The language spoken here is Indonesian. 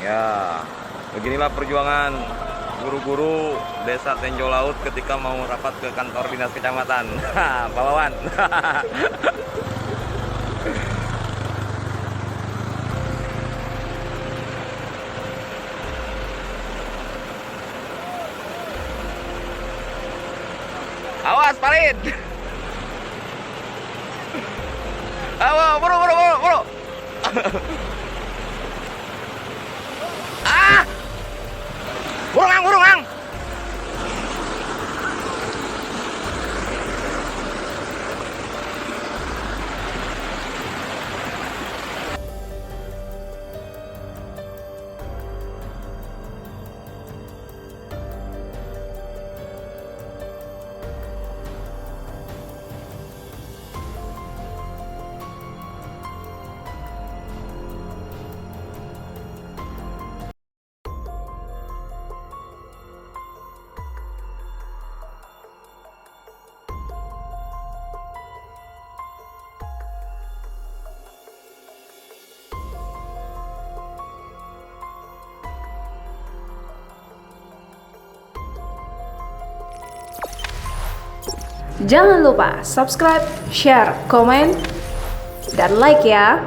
Ya, beginilah perjuangan guru-guru Desa Tenjo Laut ketika mau rapat ke kantor dinas kecamatan. Pak Wawan. Awas, Parit. Awas, buru, buru, buru, buru. Ah! Burung, burung. Jangan lupa subscribe, share, komen, dan like ya.